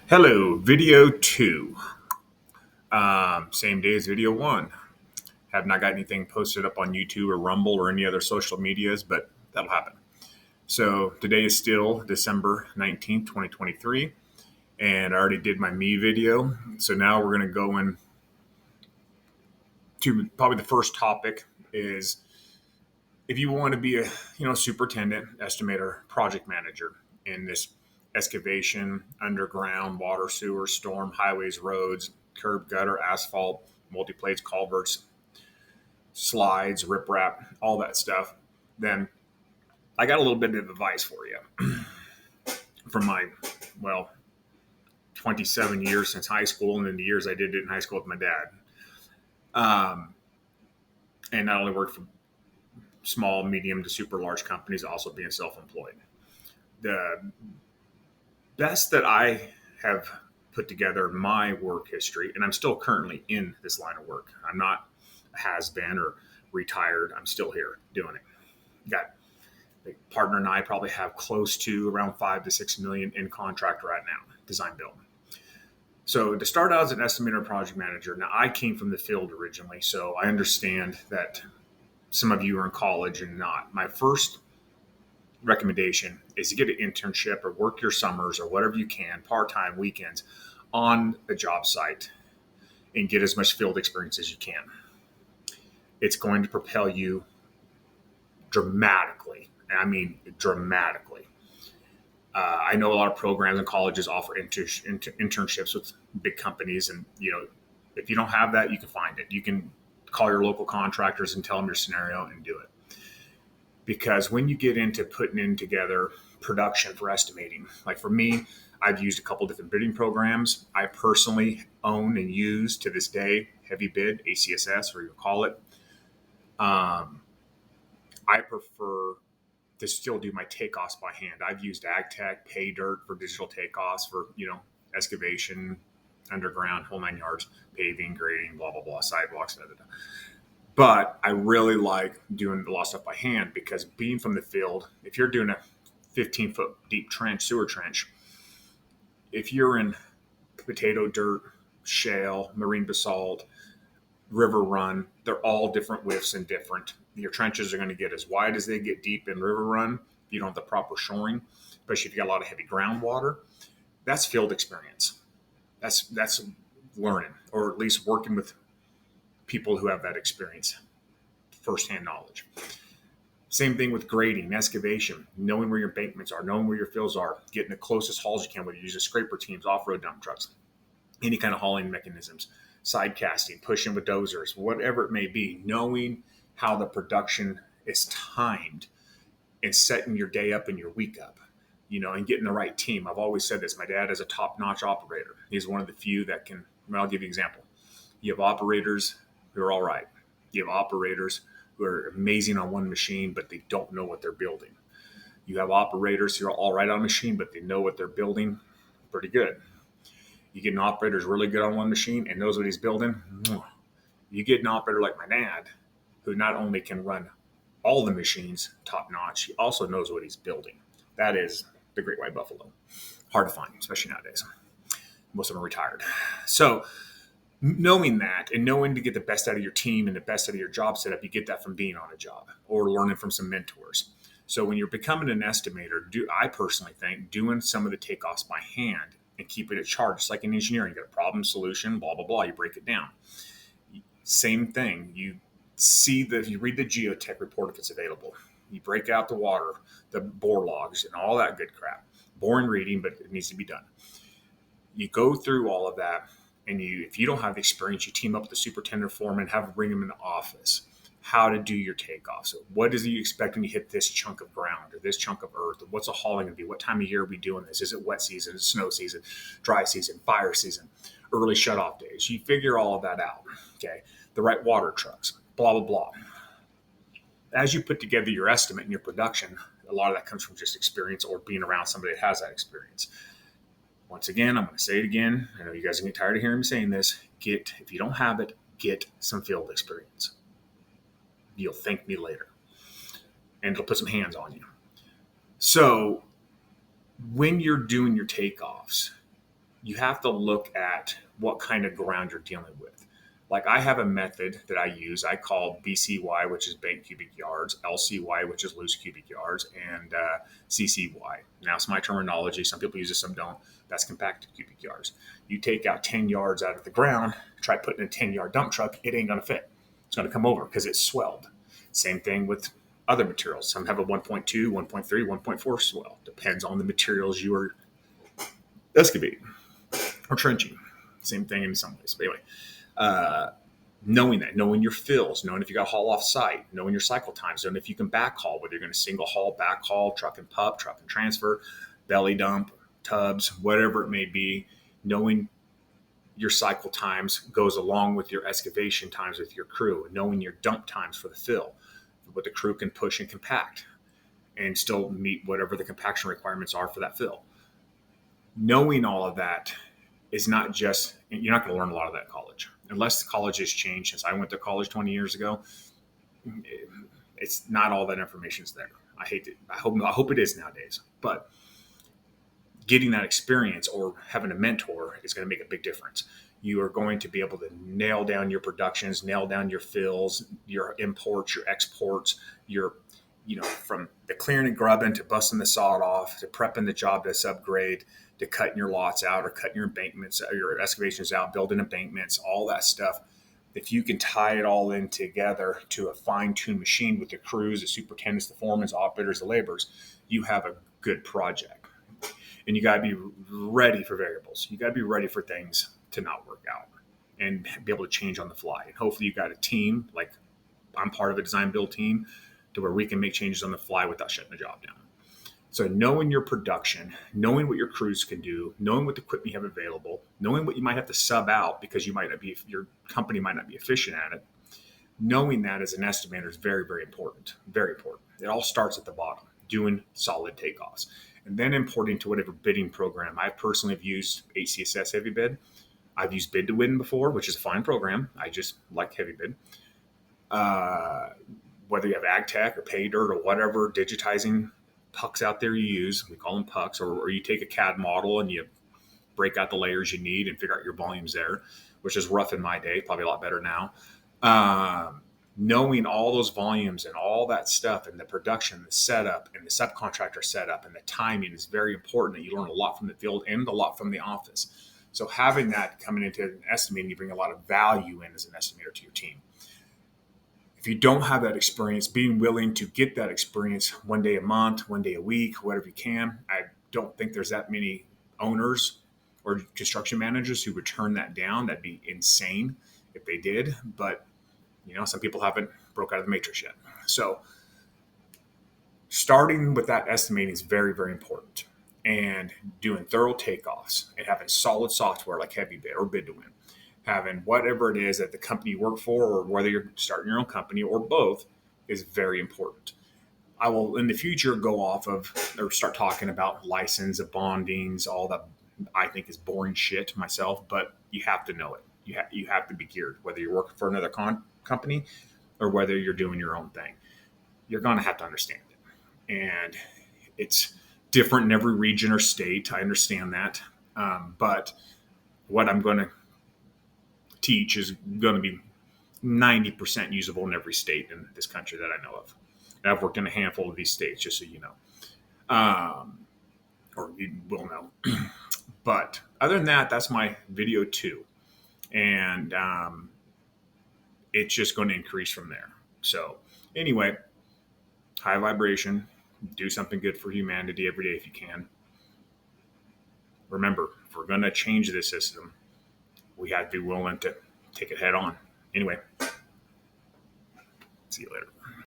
Hello, video two. Same day as video one. Have not got anything posted up on YouTube or Rumble or any other social medias, but that'll happen. So today is still December 19th, 2023, and I already did my me video. So now we're going to go into probably the first topic is if you want to be a superintendent, estimator, project manager in this excavation, underground, water, sewer, storm, highways, roads, curb, gutter, asphalt, multi-plates, culverts, slides, riprap, all that stuff, then I got a little bit of advice for you from my, well, 27 years since high school and then the years I did it in high school with my dad. And not only worked for small, medium to super large companies, also being self-employed. The best that I have put together my work history, and I'm still currently in this line of work. I'm not a has-been or retired. I'm still here doing it. Got the partner and I probably have close to around 5 to 6 million in contract right now, design build. So to start out as an estimator project manager, now I came from the field originally, so I understand that some of you are in college and not. My first recommendation is to get an internship or work your summers or whatever you can, part-time, weekends, on a job site and get as much field experience as you can. It's going to propel you dramatically. I mean, dramatically. I know a lot of programs and colleges offer internships with big companies. And, if you don't have that, you can find it. You can call your local contractors and tell them your scenario and do it. Because when you get into putting in together production for estimating, like for me, I've used a couple different bidding programs. I personally own and use to this day Heavy Bid, ACSS, or you call it. I prefer to still do my takeoffs by hand. I've used AgTech, Pay Dirt for digital takeoffs for, excavation, underground, whole 9 yards, paving, grading, blah, blah, blah, sidewalks, da, da, da. But I really like doing a lot of stuff by hand because being from the field, if you're doing a 15-foot deep trench, sewer trench, if you're in potato dirt, shale, marine basalt, river run, they're all different widths and different. Your trenches are going to get as wide as they get deep in river run. If you don't have the proper shoring, especially if you got a lot of heavy groundwater, that's field experience. That's learning, or at least working with people who have that experience, firsthand knowledge. Same thing with grading, excavation, knowing where your embankments are, knowing where your fills are, getting the closest hauls you can, whether you use scraper teams, off-road dump trucks, any kind of hauling mechanisms, side casting, pushing with dozers, whatever it may be, knowing how the production is timed and setting your day up and your week up, and getting the right team. I've always said this. My dad is a top-notch operator. He's one of the few that can, I'll give you an example. You have operators who are all right. You have operators who are amazing on one machine, but they don't know what they're building. You have operators who are all right on a machine, but they know what they're building pretty good. You get an operator who's really good on one machine and knows what he's building. You get an operator like my dad, who not only can run all the machines top notch, he also knows what he's building. That is the Great White Buffalo. Hard to find, especially nowadays. Most of them are retired. So knowing that and knowing to get the best out of your team and the best out of your job setup, you get that from being on a job or learning from some mentors. So when you're becoming an estimator, I personally think doing some of the takeoffs by hand and keeping it charged, just like in engineering, you got a problem, solution, blah, blah, blah, you break it down. Same thing. You read the geotech report if it's available. You break out the water, the bore logs, and all that good crap. Boring reading, but it needs to be done. You go through all of that, and if you don't have the experience, you team up with the superintendent foreman, have them bring them in the office, how to do your takeoff. So what is you expect when you hit this chunk of ground or this chunk of earth? Or what's a hauling going to be? What time of year are we doing this? Is it wet season, is it snow season, dry season, fire season, early shutoff days? You figure all of that out, okay? The right water trucks, blah, blah, blah. As you put together your estimate and your production, a lot of that comes from just experience or being around somebody that has that experience. Once again, I'm going to say it again. I know you guys are getting tired of hearing me saying this. If you don't have it, get some field experience. You'll thank me later. And it'll put some hands on you. So when you're doing your takeoffs, you have to look at what kind of ground you're dealing with. Like I have a method that I use. I call BCY, which is bank cubic yards, LCY, which is loose cubic yards, and CCY. Now it's my terminology. Some people use it, some don't. That's compacted cubic yards. You take out 10 yards out of the ground, try putting a 10-yard dump truck, it ain't going to fit. It's going to come over because it's swelled. Same thing with other materials. Some have a 1.2, 1.3, 1.4 swell. Depends on the materials you are excavating or trenching. Same thing in some ways. But anyway, knowing that, knowing your fills, knowing if you got to haul off site, knowing your cycle times, knowing if you can backhaul, whether you're going to single haul, backhaul, truck and pup, truck and transfer, belly dump, tubs, whatever it may be, knowing your cycle times goes along with your excavation times with your crew, and knowing your dump times for the fill, what the crew can push and compact and still meet whatever the compaction requirements are for that fill. Knowing all of that is not just, you're not going to learn a lot of that in college. Unless the college has changed since I went to college 20 years ago, it's not all that information is there. I hope it is nowadays. But getting that experience or having a mentor is going to make a big difference. You are going to be able to nail down your productions, nail down your fills, your imports, your exports, your, from the clearing and grubbing to busting the sod off to prepping the job to subgrade to cutting your lots out or cutting your embankments or your excavations out, building embankments, all that stuff. If you can tie it all in together to a fine-tuned machine with the crews, the superintendents, the foremen, the operators, the laborers, you have a good project. And you got to be ready for variables. You got to be ready for things to not work out and be able to change on the fly. And hopefully you got a team, like I'm part of a design build team, to where we can make changes on the fly without shutting the job down. So knowing your production, knowing what your crews can do, knowing what equipment you have available, knowing what you might have to sub out because your company might not be efficient at it, knowing that as an estimator is very, very important. Very important. It all starts at the bottom, doing solid takeoffs, and then importing to whatever bidding program. I personally have used HCSS Heavy Bid. I've used Bid to Win before, which is a fine program. I just like Heavy Bid. Whether you have AgTech or Pay Dirt or whatever digitizing pucks out there you use, we call them pucks, or you take a CAD model and you break out the layers you need and figure out your volumes there, which is rough in my day, probably a lot better now. Knowing all those volumes and all that stuff and the production, the setup and the subcontractor setup and the timing is very important. That you learn a lot from the field and a lot from the office. So having that coming into an estimating, you bring a lot of value in as an estimator to your team. If you don't have that experience, being willing to get that experience one day a month, one day a week, whatever you can. I don't think there's that many owners or construction managers who would turn that down. That'd be insane if they did. But, some people haven't broke out of the matrix yet. So starting with that estimating is very, very important. And doing thorough takeoffs and having solid software like Heavy Bid or Bid to Win. Having whatever it is that the company you work for, or whether you're starting your own company or both, is very important. I will in the future go off of or start talking about license, bondings, all that I think is boring shit myself, but you have to know it. You have to be geared, whether you're working for another company or whether you're doing your own thing. You're going to have to understand it. And it's different in every region or state. I understand that. But what I'm going to teach is going to be 90% usable in every state in this country that I know of. And I've worked in a handful of these states, just so you know, or you will know. But other than that, that's my video 2. And it's just going to increase from there. So anyway, high vibration, do something good for humanity every day if you can. Remember, if we're going to change this system, we have to be willing to take it head on. Anyway, see you later.